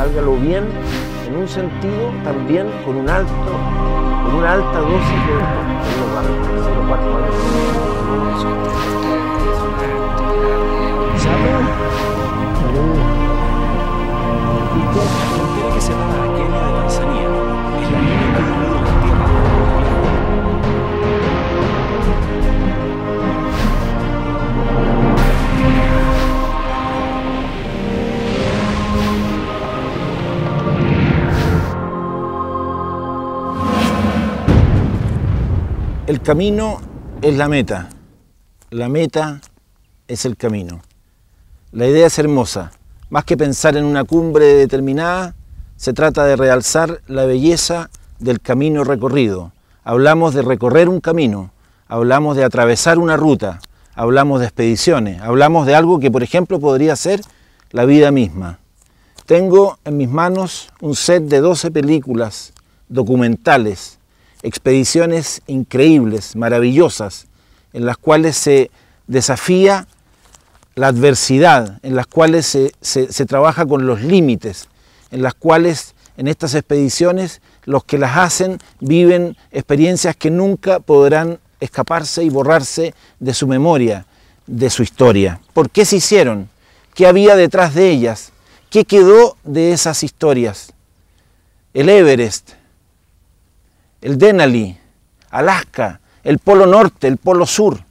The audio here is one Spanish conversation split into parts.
válgalo bien, en un sentido también con una alta dosis de los barcos. La frontera que separa a Kenia de Tanzania es la línea que divide las tierras de El camino es la meta es el camino. La idea es hermosa. Más que pensar en una cumbre determinada, se trata de realzar la belleza del camino recorrido. Hablamos de recorrer un camino, hablamos de atravesar una ruta, hablamos de expediciones, hablamos de algo que, por ejemplo, podría ser la vida misma. Tengo en mis manos un set de 12 películas documentales, expediciones increíbles, maravillosas, en las cuales se desafía la adversidad, en las cuales se trabaja con los límites, en las cuales en estas expediciones los que las hacen viven experiencias que nunca podrán escaparse y borrarse de su memoria, de su historia. ¿Por qué se hicieron? ¿Qué había detrás de ellas? ¿Qué quedó de esas historias? El Everest, el Denali, Alaska, el Polo Norte, el Polo Sur,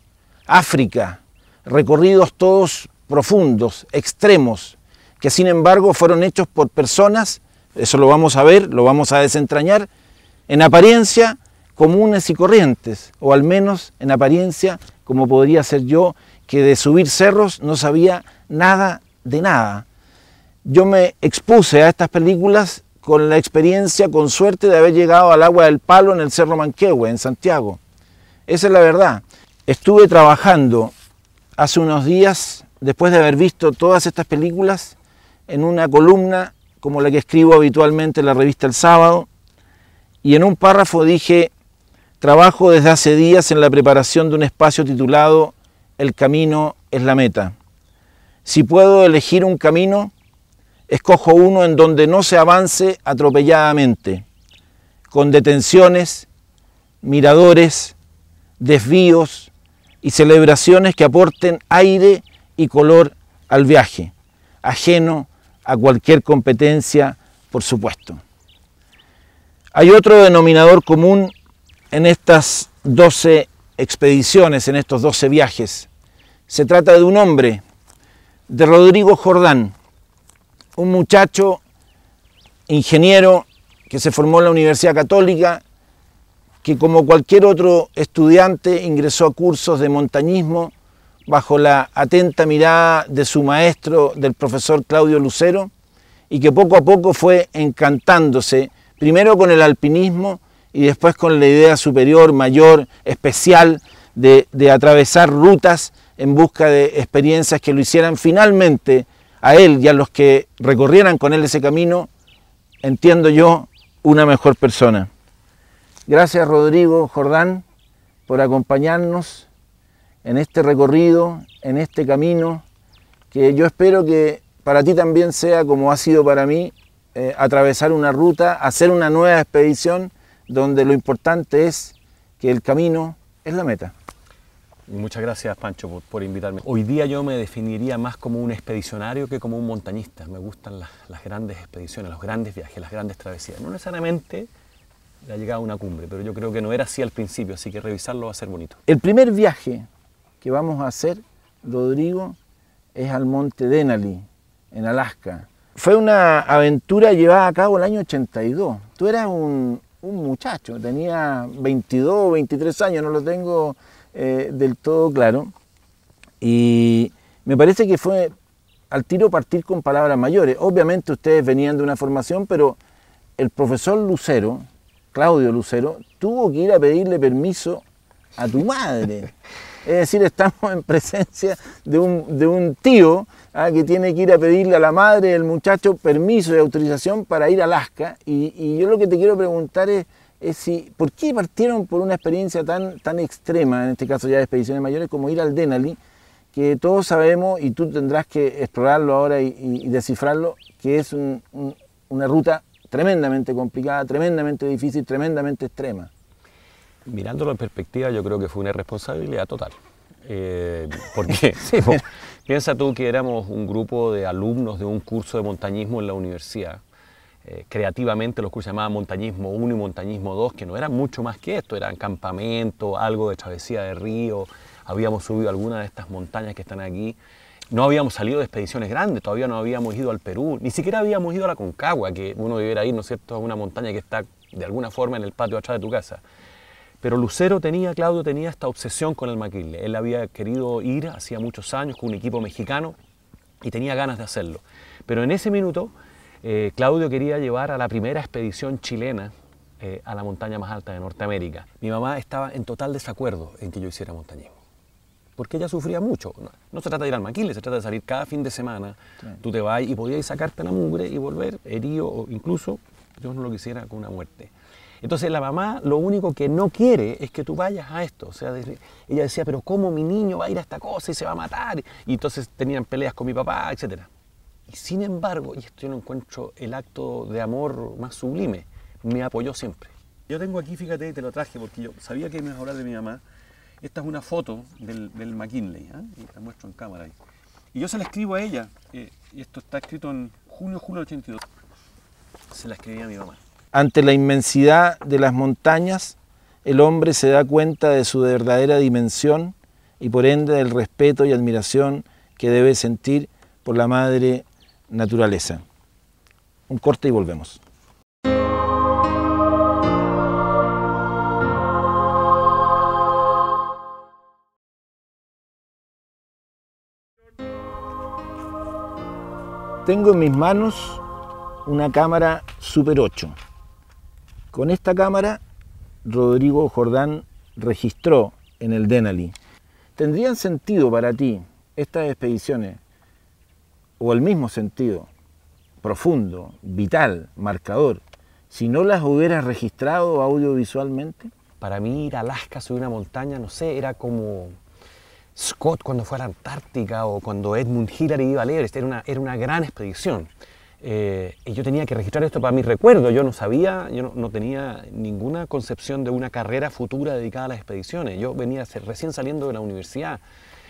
África, recorridos todos profundos, extremos, que sin embargo fueron hechos por personas, eso lo vamos a ver, lo vamos a desentrañar, en apariencia comunes y corrientes, o al menos en apariencia como podría ser yo, que de subir cerros no sabía nada de nada. Yo me expuse a estas películas con la experiencia, con suerte, de haber llegado al Agua del Palo en el Cerro Manquehue, en Santiago. Esa es la verdad. Estuve trabajando hace unos días, después de haber visto todas estas películas, en una columna como la que escribo habitualmente en la revista El Sábado, y en un párrafo dije: trabajo desde hace días en la preparación de un espacio titulado El camino es la meta. Si puedo elegir un camino, escojo uno en donde no se avance atropelladamente, con detenciones, miradores, desvíos y celebraciones que aporten aire y color al viaje, ajeno a cualquier competencia, por supuesto. Hay otro denominador común en estas 12 expediciones, en estos 12 viajes. Se trata de un hombre, de Rodrigo Jordán, un muchacho ingeniero que se formó en la Universidad Católica, que como cualquier otro estudiante ingresó a cursos de montañismo bajo la atenta mirada de su maestro, del profesor Claudio Lucero, y que poco a poco fue encantándose, primero con el alpinismo y después con la idea superior, mayor, especial, de atravesar rutas en busca de experiencias que lo hicieran finalmente a él y a los que recorrieran con él ese camino, entiendo yo, una mejor persona. Gracias, Rodrigo Jordán, por acompañarnos en este recorrido, en este camino, que yo espero que para ti también sea como ha sido para mí, atravesar una ruta, hacer una nueva expedición, donde lo importante es que el camino es la meta. Muchas gracias, Pancho, por invitarme. Hoy día yo me definiría más como un expedicionario que como un montañista. Me gustan las grandes expediciones, los grandes viajes, las grandes travesías. No necesariamente la llegada a una cumbre, pero yo creo que no era así al principio, así que revisarlo va a ser bonito. El primer viaje que vamos a hacer, Rodrigo, es al monte Denali, en Alaska. Fue una aventura llevada a cabo el año 82. Tú eras un muchacho, tenía 22 o 23 años, no lo tengo del todo claro, y me parece que fue al tiro partir con palabras mayores. Obviamente ustedes venían de una formación, pero el profesor Lucero, Claudio Lucero, tuvo que ir a pedirle permiso a tu madre. Es decir, estamos en presencia de un tío que tiene que ir a pedirle a la madre del muchacho permiso y autorización para ir a Alaska, y yo lo que te quiero preguntar es si, ¿por qué partieron por una experiencia tan extrema, en este caso ya de expediciones mayores, como ir al Denali, que todos sabemos, y tú tendrás que explorarlo ahora y descifrarlo, que es un una ruta tremendamente complicada, tremendamente difícil, tremendamente extrema. Mirándolo en perspectiva, yo creo que fue una irresponsabilidad total. Porque sí, piensa tú que éramos un grupo de alumnos de un curso de montañismo en la universidad. Creativamente los cursos se llamaban Montañismo 1 y Montañismo 2, que no eran mucho más que esto, eran campamento, algo de travesía de río, habíamos subido algunas de estas montañas que están aquí. No habíamos salido de expediciones grandes, todavía no habíamos ido al Perú, ni siquiera habíamos ido a la Concagua, que uno debiera ir, ¿no es cierto?, a una montaña que está de alguna forma en el patio atrás de tu casa. Pero Claudio tenía esta obsesión con el McKinley. Él había querido ir hacía muchos años con un equipo mexicano y tenía ganas de hacerlo. Pero en ese minuto, Claudio quería llevar a la primera expedición chilena a la montaña más alta de Norteamérica. Mi mamá estaba en total desacuerdo en que yo hiciera montañismo, porque ella sufría mucho. No se trata de ir al McKinley, se trata de salir cada fin de semana. Sí. Tú te vas y podías sacarte la mugre y volver herido, o incluso, Dios no lo quisiera, con una muerte. Entonces la mamá lo único que no quiere es que tú vayas a esto. O sea, ella decía, pero ¿cómo mi niño va a ir a esta cosa y se va a matar? Y entonces tenían peleas con mi papá, etc. Y sin embargo, y esto yo no encuentro el acto de amor más sublime, me apoyó siempre. Yo tengo aquí, fíjate, te lo traje porque yo sabía que me ibas a hablar de mi mamá. Esta es una foto del McKinley, ¿eh? Y la muestro en cámara ahí. Y yo se la escribo a ella, y esto está escrito en julio del 82. Se la escribí a mi mamá. Ante la inmensidad de las montañas, el hombre se da cuenta de su verdadera dimensión y por ende del respeto y admiración que debe sentir por la madre naturaleza. Un corte y volvemos. Tengo en mis manos una cámara Super 8. Con esta cámara, Rodrigo Jordán registró en el Denali. ¿Tendrían sentido para ti estas expediciones, o el mismo sentido, profundo, vital, marcador, si no las hubieras registrado audiovisualmente? Para mí ir a Alaska, subir una montaña, no sé, era como Scott cuando fue a la Antártica o cuando Edmund Hillary iba al Everest, era una gran expedición. Y yo tenía que registrar esto para mi recuerdo. Yo no sabía, no tenía ninguna concepción de una carrera futura dedicada a las expediciones. Yo venía recién saliendo de la universidad.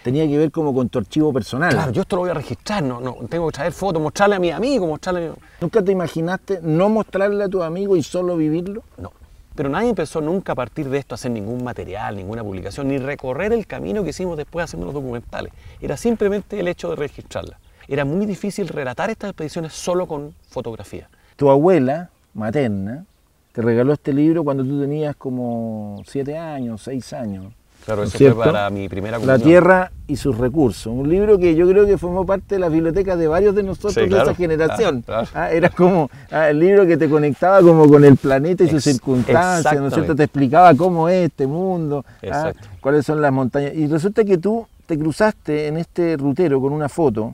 Tenía que ver como con tu archivo personal. Claro, yo esto lo voy a registrar, no tengo que traer fotos, mostrarle a mis amigos, mostrarle a mi... ¿Nunca te imaginaste no mostrarle a tus amigos y solo vivirlo? No, pero nadie empezó nunca a partir de esto a hacer ningún material, ninguna publicación, ni recorrer el camino que hicimos después haciendo los documentales. Era simplemente el hecho de registrarla. Era muy difícil relatar estas expediciones solo con fotografía. Tu abuela materna te regaló este libro cuando tú tenías como 7 años, 6 años. Claro, eso fue para mi primera comunión. La tierra y sus recursos. Un libro que yo creo que formó parte de las bibliotecas de varios de nosotros, sí, claro, de esa generación. Claro. Era como el libro que te conectaba como con el planeta y sus circunstancias, ¿no es cierto? Te explicaba cómo es este mundo, cuáles son las montañas. Y resulta que tú te cruzaste en este rutero con una foto,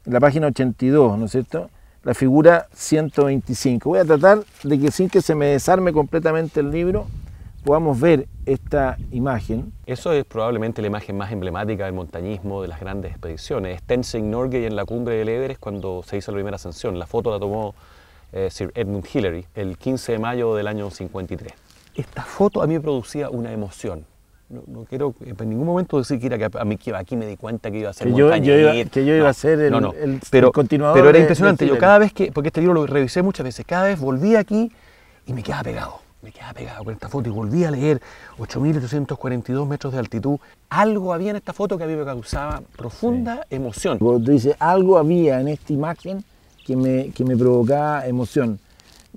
en la página 82, ¿no es cierto?, la figura 125. Voy a tratar de que sin que se me desarme completamente el libro, podamos ver esta imagen. Eso es probablemente la imagen más emblemática del montañismo, de las grandes expediciones. Es Tenzing Norgay en la cumbre del Everest cuando se hizo la primera ascensión. La foto la tomó Sir Edmund Hillary el 15 de mayo del año 53. Esta foto a mí me producía una emoción. No quiero en ningún momento decir que aquí me di cuenta que iba a ser montañista. Que yo iba a ser el continuador. Pero era impresionante. Yo cada vez porque este libro lo revisé muchas veces, cada vez volvía aquí y me quedaba pegado. Me quedaba pegado con esta foto y volví a leer 8.842 metros de altitud. Algo había en esta foto que a mí me causaba profunda emoción. Tú dices, algo había en esta imagen que me provocaba emoción.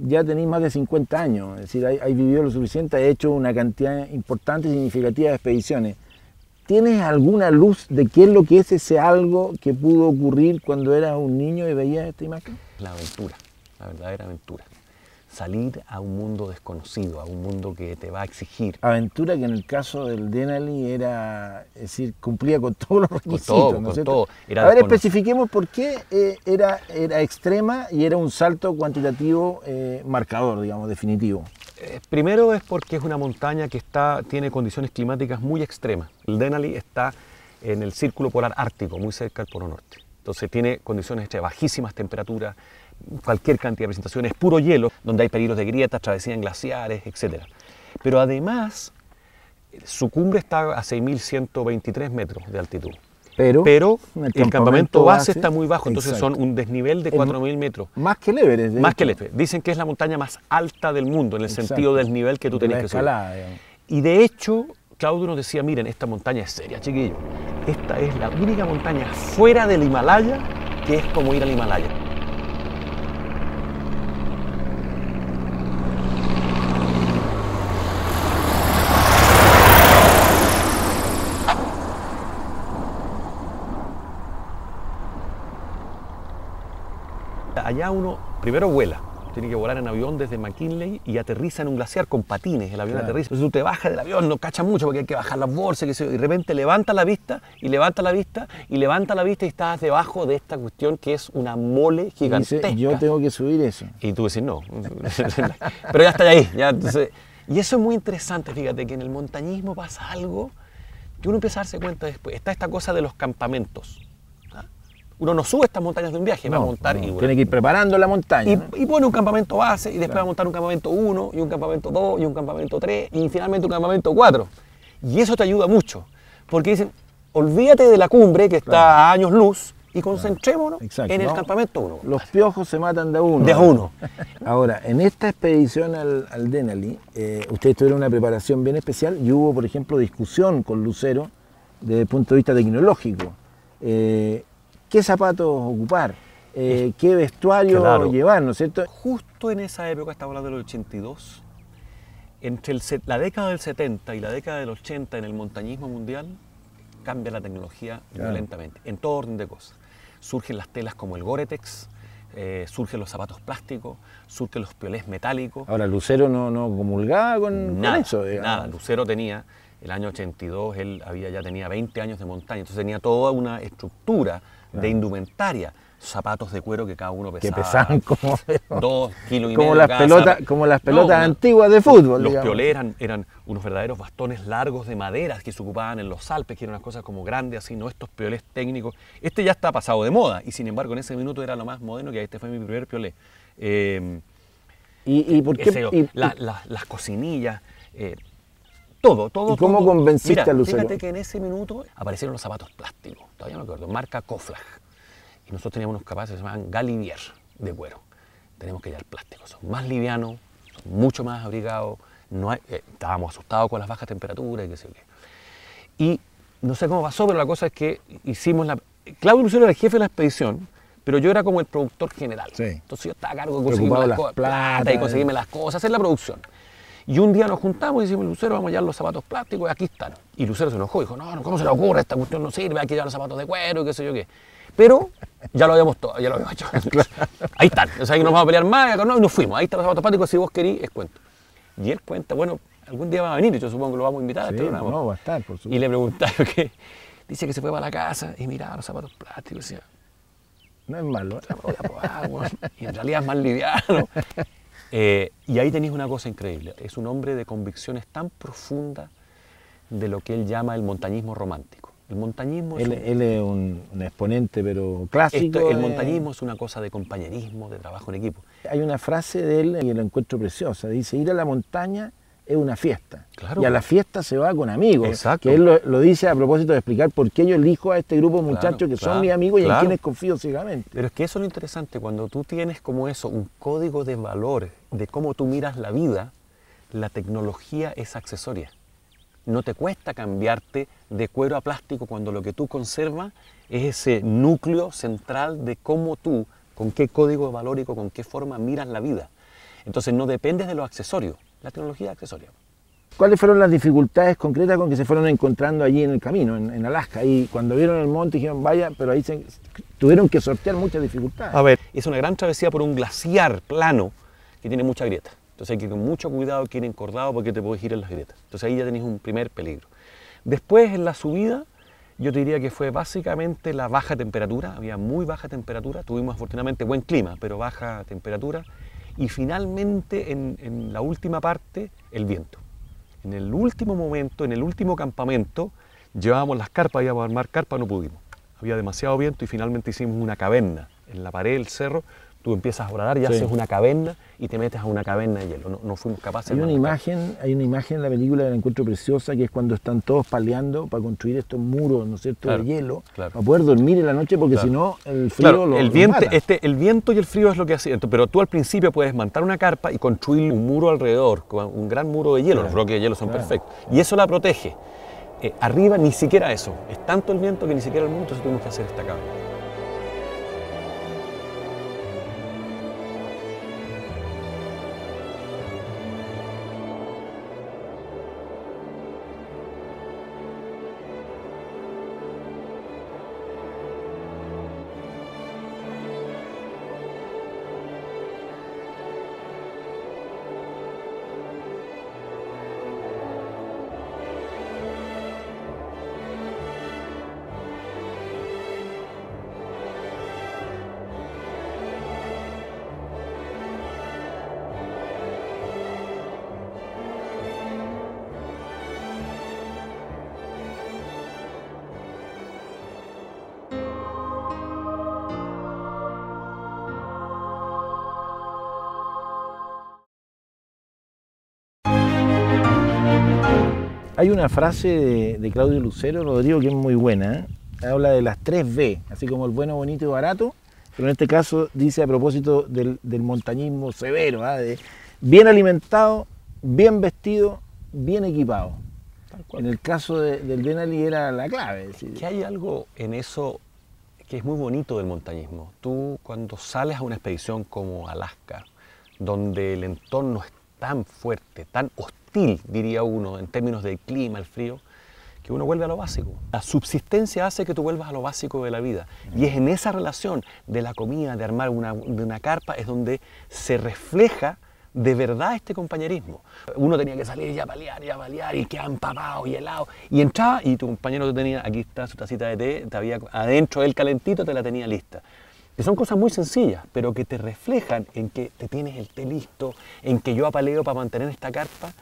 Ya tenéis más de 50 años, es decir, hay vivido lo suficiente, has hecho una cantidad importante y significativa de expediciones. ¿Tienes alguna luz de qué es lo que es ese algo que pudo ocurrir cuando eras un niño y veías esta imagen? La aventura, la verdadera aventura. Salir a un mundo desconocido, a un mundo que te va a exigir. Aventura que en el caso del Denali era, es decir, cumplía con todos los requisitos. Con todo. A ver, especifiquemos por qué era extrema y era un salto cuantitativo marcador, digamos, definitivo. Primero es porque es una montaña que tiene condiciones climáticas muy extremas. El Denali está en el círculo polar ártico, muy cerca del Polo Norte. Entonces tiene condiciones de bajísimas temperaturas, cualquier cantidad de presentaciones, puro hielo, donde hay peligros de grietas, travesías en glaciares, etc. Pero además, su cumbre está a 6.123 metros de altitud. Pero el campamento base está muy bajo, entonces exacto, son un desnivel de 4.000 metros. Más que el Everest. Más que el Everest. Dicen que es la montaña más alta del mundo, en el exacto, sentido del nivel que tú tienes que subir. Y de hecho, Claudio nos decía, miren, esta montaña es seria, chiquillos. Esta es la única montaña fuera del Himalaya que es como ir al Himalaya. Allá uno primero vuela, tiene que volar en avión desde McKinley y aterriza en un glaciar con patines, el avión claro, aterriza. Entonces tú te bajas del avión, no cachas mucho porque hay que bajar las bolsas, y de repente levanta la vista y levanta la vista y levanta la vista y estás debajo de esta cuestión que es una mole gigantesca. Dice, yo tengo que subir eso. Y tú decís, no, pero ya está ahí. Ya, entonces, y eso es muy interesante, fíjate que en el montañismo pasa algo que uno empieza a darse cuenta después. Está esta cosa de los campamentos. Uno no sube estas montañas de un viaje, va a montar y tiene que ir preparando la montaña. Y pone un campamento base y después claro, va a montar un campamento 1 y un campamento 2 y un campamento 3 y finalmente un campamento 4. Y eso te ayuda mucho, porque dicen, olvídate de la cumbre que está claro, a años luz y concentrémonos exacto, en el campamento 1. Los piojos se matan de a uno. De a uno. Ahora, en esta expedición al Denali, ustedes tuvieron una preparación bien especial y hubo, por ejemplo, discusión con Lucero desde el punto de vista tecnológico. ¿Qué zapatos ocupar? ¿Qué vestuario claro, llevar? ¿No es cierto? Justo en esa época, estamos hablando del 82, entre la década del 70 y la década del 80 en el montañismo mundial, cambia la tecnología claro, violentamente, en todo orden de cosas. Surgen las telas como el Gore-Tex, surgen los zapatos plásticos, surgen los piolés metálicos. Ahora, Lucero no comulgaba con eso. Nada, Lucero tenía, el año 82, él ya tenía 20 años de montaña, entonces tenía toda una estructura de indumentaria, zapatos de cuero que cada uno pesaba. Que pesaban como 2 kilos y como medio. Como las pelotas antiguas de fútbol. Los piolés eran unos verdaderos bastones largos de madera que se ocupaban en los Alpes, que eran unas cosas como grandes, así, no estos piolés técnicos. Este ya está pasado de moda y sin embargo en ese minuto era lo más moderno que este fue mi primer piolé. ¿Y por qué? Las cocinillas. Todo. ¿Y cómo convenciste a Lucero? Fíjate que en ese minuto aparecieron los zapatos plásticos, todavía me acuerdo, marca Koflag. Y nosotros teníamos unos zapatos que se llamaban Galivier, de cuero. Tenemos que llevar plásticos, son más livianos, son mucho más abrigados. Estábamos asustados con las bajas temperaturas y qué sé yo qué. Y no sé cómo pasó, pero la cosa es que hicimos Claudio Lucero era el jefe de la expedición, pero yo era como el productor general. Sí. Entonces yo estaba a cargo de conseguirme las plata y conseguirme las cosas, hacer la producción. Y un día nos juntamos y decimos, Lucero, vamos a llevar los zapatos plásticos y aquí están. Y Lucero se enojó y dijo, no, ¿cómo se le ocurre? Esta cuestión no sirve, hay que llevar los zapatos de cuero y qué sé yo qué. Pero ya lo habíamos hecho. Ahí están, o sea, ahí no vamos a pelear más y nos fuimos. Ahí están los zapatos plásticos, si vos querís, es cuento. Y él cuenta, bueno, algún día va a venir, yo supongo que lo vamos a invitar. Sí, no, va a estar, por supuesto. Y le preguntaron que, dice que se fue para la casa y miraba los zapatos plásticos y decía, no es malo. Voy a probar, bueno. Y en realidad es más liviano. Y ahí tenéis una cosa increíble, es un hombre de convicciones tan profundas de lo que él llama el montañismo romántico. El montañismo él es un exponente, pero clásico. El montañismo es una cosa de compañerismo, de trabajo en equipo. Hay una frase de él que la encuentro preciosa, dice, ir a la montaña es una fiesta. Claro. Y a la fiesta se va con amigos. Exacto. Que él lo dice a propósito de explicar por qué yo elijo a este grupo de muchachos que son mis amigos y en quienes confío ciegamente. Pero es que eso es lo interesante, cuando tú tienes como eso, un código de valores, de cómo tú miras la vida, la tecnología es accesoria. No te cuesta cambiarte de cuero a plástico cuando lo que tú conservas es ese núcleo central de cómo tú, con qué código valórico, con qué forma miras la vida. Entonces no dependes de los accesorios. La tecnología es accesoria. ¿Cuáles fueron las dificultades concretas con que se fueron encontrando allí en el camino, en Alaska? Y cuando vieron el monte dijeron, vaya, pero ahí tuvieron que sortear muchas dificultades. A ver, es una gran travesía por un glaciar plano que tiene mucha grieta. Entonces hay que ir con mucho cuidado, que ir encordado porque te puedes ir en las grietas. Entonces ahí ya tenéis un primer peligro. Después en la subida, yo te diría que fue básicamente la baja temperatura. Había muy baja temperatura, tuvimos afortunadamente buen clima, pero baja temperatura. Y finalmente, en la última parte, el viento. En el último momento, en el último campamento, llevábamos las carpas, íbamos a armar carpas, no pudimos. Había demasiado viento y finalmente hicimos una caverna en la pared del cerro, Tú empiezas a bradar y Sí. haces una caverna y te metes a una caverna de hielo. No fuimos capaces Hay de una arrancar. imagen en la película que la encuentro preciosa, que es cuando están todos paleando para construir estos muros, ¿no es cierto?, Claro, de hielo, claro. para poder dormir en la noche, porque Claro. si no, el frío Claro, lo el viento, mata. el viento y el frío es lo que hace. Pero tú al principio puedes montar una carpa y construir un muro alrededor, un gran muro de hielo. Claro, Los bloques de hielo son claro. perfectos. Y eso la protege. Arriba ni siquiera eso. Es tanto el viento que ni siquiera el mundo, entonces tuvimos que hacer esta cabaña. Hay una frase de Claudio Lucero, Rodrigo, que es muy buena, ¿eh? Habla de las 3B, así como el bueno, bonito y barato, pero en este caso dice a propósito del montañismo severo, ¿ah? De bien alimentado, bien vestido, bien equipado. En el caso del Denali era la clave. Es decir, Que hay algo en eso que es muy bonito del montañismo. Tú cuando sales a una expedición como Alaska, donde el entorno es tan fuerte, tan hostil, diría uno, en términos del clima, el frío, que uno vuelve a lo básico. La subsistencia hace que tú vuelvas a lo básico de la vida. Y es en esa relación de la comida, de armar de una carpa, es donde se refleja de verdad este compañerismo. Uno tenía que salir y a balear, y quedaba empapado y helado. Y entraba y tu compañero te tenía, aquí está su tacita de té, te había adentro él calentito, te la tenía lista. Que son cosas muy sencillas, pero que te reflejan en que te tienes el té listo, en que yo apaleo para mantener esta carpa,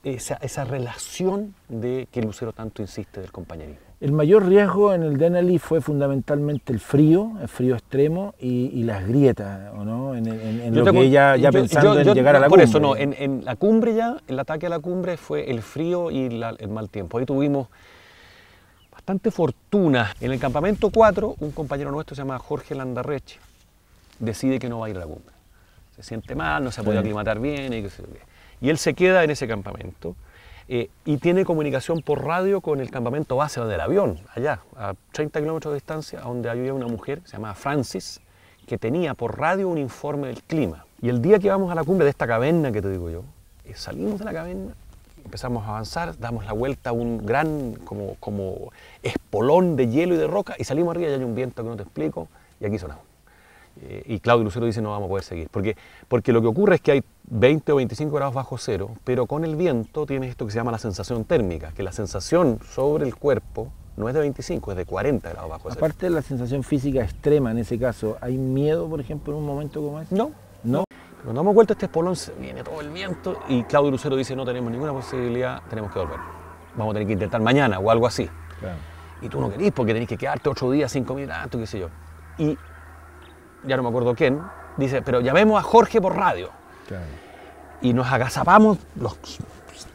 esa relación de que Lucero tanto insiste del compañerismo. el mayor riesgo en el Denali fue fundamentalmente el frío extremo y las grietas, ¿o no? En lo que ella ya pensando en llegar a la por cumbre. eso no, en la cumbre ya, el ataque a la cumbre fue el frío y el mal tiempo. Ahí tuvimos bastante fortuna. En el campamento 4, un compañero nuestro se llama Jorge Landarreche, decide que no va a ir a la cumbre. Se siente mal, no se puede aclimatar bien y qué sé yo qué. Y él se queda en ese campamento y tiene comunicación por radio con el campamento base del avión, allá, a 30 kilómetros de distancia, donde había una mujer, se llama Francis, que tenía por radio un informe del clima. Y el día que vamos a la cumbre de esta caverna que te digo yo, salimos de la caverna, empezamos a avanzar, damos la vuelta a un gran como espolón de hielo y de roca y salimos arriba y hay un viento que no te explico y aquí sonamos. Y Claudio Lucero dice no vamos a poder seguir, porque lo que ocurre es que hay 20 o 25 grados bajo cero, pero con el viento tienes esto que se llama la sensación térmica, que la sensación sobre el cuerpo no es de 25, es de 40 grados bajo cero. Aparte de la sensación física extrema en ese caso, ¿hay miedo, por ejemplo, en un momento como ese? No. ¿No? Cuando damos vuelta a este espolón viene todo el viento y Claudio Lucero dice no tenemos ninguna posibilidad, tenemos que volver. Vamos a tener que intentar mañana o algo así. Claro. Y tú no querís porque tenés que quedarte 8 días sin comida, qué sé yo. Y ya no me acuerdo quién, dice, pero llamemos a Jorge por radio. Claro. Y nos agazapamos, los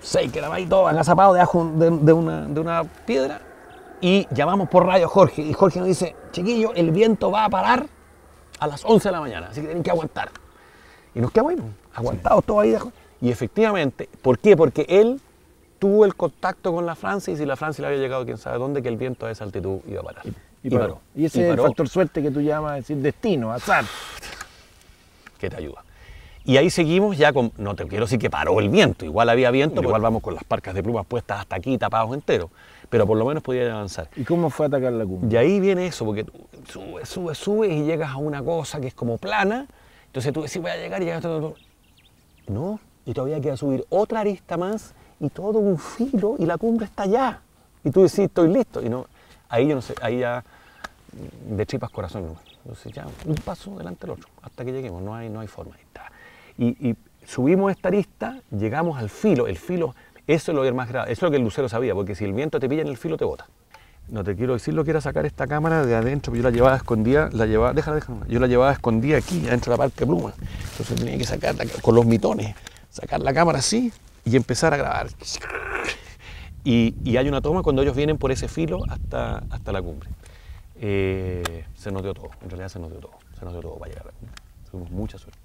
6 que éramos ahí todos agazapados debajo de una piedra, y llamamos por radio a Jorge. Y Jorge nos dice, chiquillo, el viento va a parar a las 11 de la mañana, así que tienen que aguantar. Y nos quedamos ahí, aguantados todos ahí. Y efectivamente, ¿por qué? Porque él tuvo el contacto con la Francis y la Francis le había llegado quién sabe dónde, que el viento a esa altitud iba a parar. Y paró. Y ese es el factor suerte que tú llamas, es decir, destino, azar. Que te ayuda. Y ahí seguimos ya con, no te quiero decir que paró el viento, igual había viento, pero igual vamos con las parcas de plumas puestas hasta aquí, tapados enteros, pero por lo menos podía avanzar. ¿Y cómo fue atacar la cumbre? Y ahí viene eso, porque tú subes y llegas a una cosa que es como plana, entonces tú decís voy a llegar y llegas a no, y todavía queda subir otra arista más y todo un filo y la cumbre está allá. Y tú decís estoy listo, y no, ahí yo no sé, ahí ya de tripas corazón no. Entonces ya un paso delante del otro, hasta que lleguemos, no hay forma. Y subimos esta arista, llegamos al filo, el filo, eso es lo más grave, eso es lo que el Lucero sabía, porque si el viento te pilla en el filo te bota. No te quiero decir lo que era sacar esta cámara de adentro, pero yo la llevaba escondida, déjala, yo la llevaba escondida aquí, adentro de la Parque Pluma. Entonces tenía que sacarla con los mitones, sacar la cámara así y empezar a grabar. Y hay una toma cuando ellos vienen por ese filo hasta la cumbre. Se nos dio todo, en realidad se nos dio todo para llegar a la cumbre. Tuvimos mucha suerte.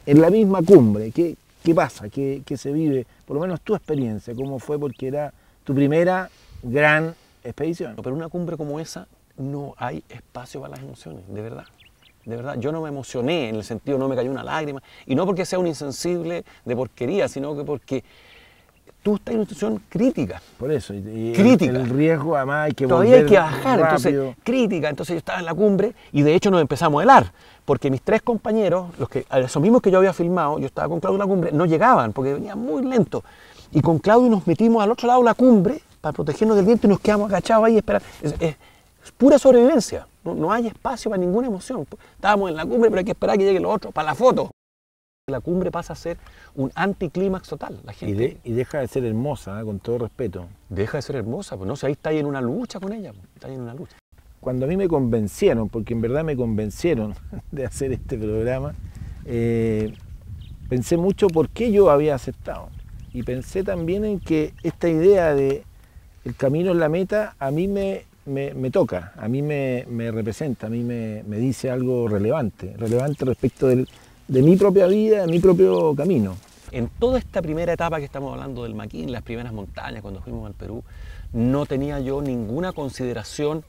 En la misma cumbre, ¿qué pasa? ¿Qué se vive? Por lo menos tu experiencia, ¿cómo fue? Porque era tu primera gran expedición. Pero en una cumbre como esa no hay espacio para las emociones, de verdad. De verdad, yo no me emocioné en el sentido, no me cayó una lágrima. Y no porque sea un insensible de porquería, sino que porque tú estás en una situación crítica. Por eso, y crítica. El riesgo, además, hay que todavía volver hay que bajar, rápido. entonces, crítica. Entonces yo estaba en la cumbre y de hecho nos empezamos a helar, porque mis 3 compañeros, esos mismos que yo había filmado, yo estaba con Claudio en la cumbre, no llegaban, porque venían muy lentos. Y con Claudio nos metimos al otro lado de la cumbre para protegernos del viento y nos quedamos agachados ahí esperando. Es pura sobrevivencia, no hay espacio para ninguna emoción. Estábamos en la cumbre, pero hay que esperar a que lleguen los otros para la foto. La cumbre pasa a ser un anticlímax total. La gente Y deja de ser hermosa, con todo respeto. deja de ser hermosa, pues no sé, ahí está ahí en una lucha con ella, está ahí en una lucha. Cuando a mí me convencieron, porque en verdad me convencieron de hacer este programa, pensé mucho por qué yo había aceptado. Y pensé también en que esta idea de el camino es la meta, a mí me toca, a mí me representa, a mí me dice algo relevante respecto de mi propia vida, de mi propio camino. En toda esta primera etapa que estamos hablando del Maquín, las primeras montañas, cuando fuimos al Perú, no tenía yo ninguna consideración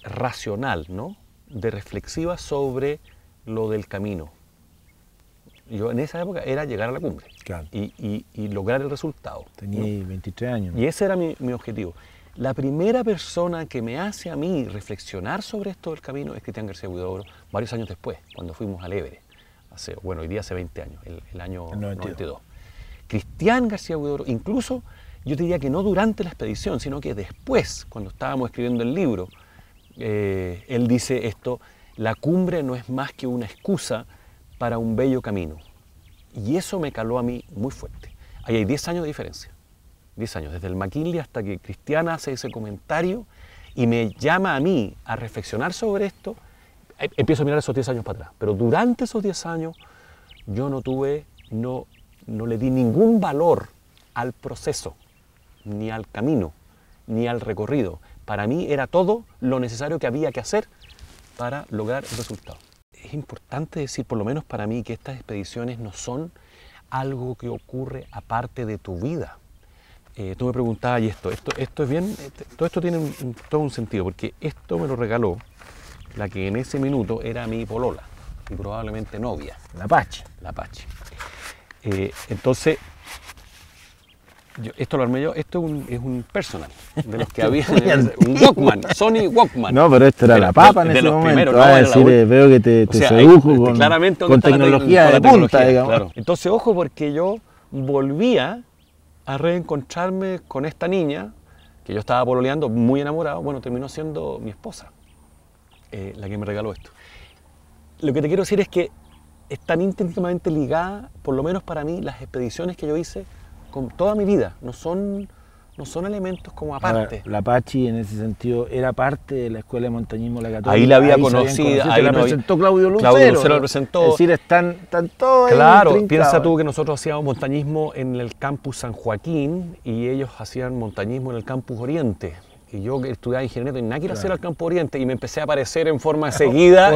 racional, ¿no? De reflexiva sobre lo del camino. Yo en esa época era llegar a la cumbre, Claro. y lograr el resultado. Tenía 23 años. Y ese era mi objetivo. La primera persona que me hace a mí reflexionar sobre esto del camino es Cristian García Huidobro, varios años después, cuando fuimos al Everest. Hoy día hace 20 años, el año 92. Cristian García Huidobro, incluso yo te diría que no durante la expedición, sino que después, cuando estábamos escribiendo el libro, él dice esto: la cumbre no es más que una excusa para un bello camino. Y eso me caló a mí muy fuerte. Ahí hay 10 años de diferencia. 10 años, desde el McKinley hasta que Cristian hace ese comentario y me llama a mí a reflexionar sobre esto. Empiezo a mirar esos 10 años para atrás, pero durante esos 10 años yo no le di ningún valor al proceso, ni al camino, ni al recorrido. Para mí era todo lo necesario que había que hacer para lograr el resultado. Es importante decir, por lo menos para mí, que estas expediciones no son algo que ocurre aparte de tu vida. Tú me preguntabas, y esto es bien, todo esto tiene todo un sentido, porque esto me lo regaló la que en ese minuto era mi polola y probablemente novia. La Pachi. La Pachi. Entonces, esto lo armé yo, esto es un personal, de los que había, un Walkman, Sony Walkman. No, pero esto era la papa en ese momento. Veo que te sedujo con tecnología de punta, digamos. Claro. Entonces, ojo, porque yo volvía a reencontrarme con esta niña, que yo estaba pololeando, muy enamorado. Bueno, terminó siendo mi esposa, la que me regaló esto. Lo que te quiero decir es que están íntimamente ligadas, por lo menos para mí, las expediciones que yo hice con toda mi vida. No son elementos como aparte. Ahora, la Pachi, en ese sentido, era parte de la Escuela de Montañismo La Católica. Ahí la había conocido. Ahí la presentó Claudio Lucero. Claudio Lucero la presentó. Es decir, están todos ahí. Claro, piensa tú que nosotros hacíamos montañismo en el campus San Joaquín y ellos hacían montañismo en el campus Oriente. Y yo que estudiaba ingeniería no tenía nada que ir a hacer al campus Oriente y me empecé a aparecer en forma seguida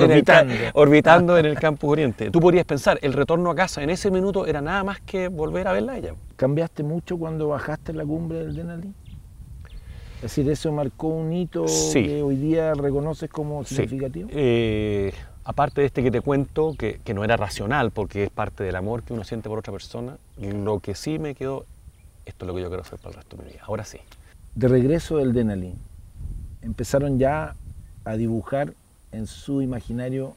orbitando en el campus Oriente. Tú podrías pensar, el retorno a casa en ese minuto era nada más que volver a verla a ella. ¿Cambiaste mucho cuando bajaste la cumbre del Denali? Es decir, ¿eso marcó un hito que hoy día reconoces como significativo? Aparte de este que te cuento, que no era racional porque es parte del amor que uno siente por otra persona, lo que sí me quedó, esto es lo que yo quiero hacer para el resto de mi vida, ahora sí. De regreso del Denali, empezaron ya a dibujar en su imaginario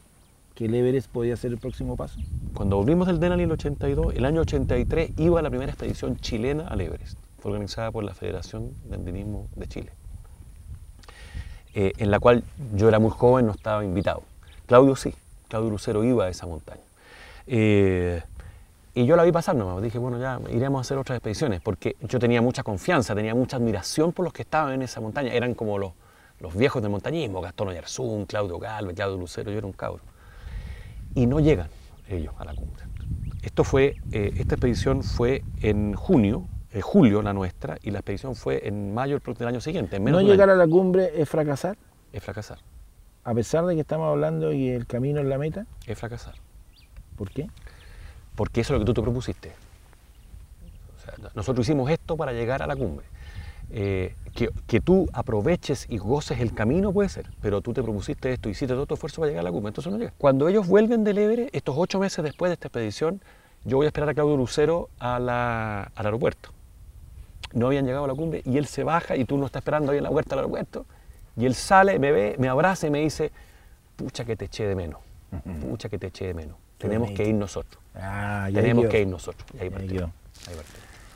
que el Everest podía ser el próximo paso. Cuando volvimos del Denali en el 82, el año 83 iba la primera expedición chilena al Everest. Fue organizada por la Federación de Andinismo de Chile, en la cual yo era muy joven, no estaba invitado. Claudio sí, Claudio Lucero iba a esa montaña. Y yo la vi pasar nomás, dije, bueno, ya iremos a hacer otras expediciones, porque yo tenía mucha confianza, tenía mucha admiración por los que estaban en esa montaña, eran como los viejos del montañismo, Gastón Oyarzún, Claudio Galvez, Claudio Lucero, yo era un cabro. Y no llegan ellos a la cumbre. Esta expedición fue en julio la nuestra, y la expedición fue en mayo del año siguiente. En menos ¿No de un llegar año. a la cumbre es fracasar? Es fracasar, A pesar de que estamos hablando y el camino es la meta. es fracasar. ¿Por qué? Porque eso es lo que tú te propusiste. O sea, nosotros hicimos esto para llegar a la cumbre. Que tú aproveches y goces el camino puede ser, pero tú te propusiste esto, hiciste todo tu esfuerzo para llegar a la cumbre, entonces no llegas. Cuando ellos vuelven del Everest, estos 8 meses después de esta expedición, yo voy a esperar a Claudio Lucero al aeropuerto. No habían llegado a la cumbre y él se baja y tú no estás esperando ahí en la puerta del aeropuerto, y él sale, me ve, me abraza y me dice, pucha que te eché de menos, pucha que te eché de menos, tenemos que ir nosotros, tenemos que ir nosotros. Y ahí partimos.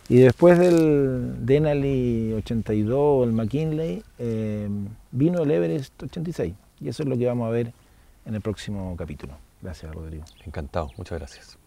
Y después del Denali 82, el McKinley, vino el Everest 86. Y eso es lo que vamos a ver en el próximo capítulo. Gracias, Rodrigo. Encantado, muchas gracias.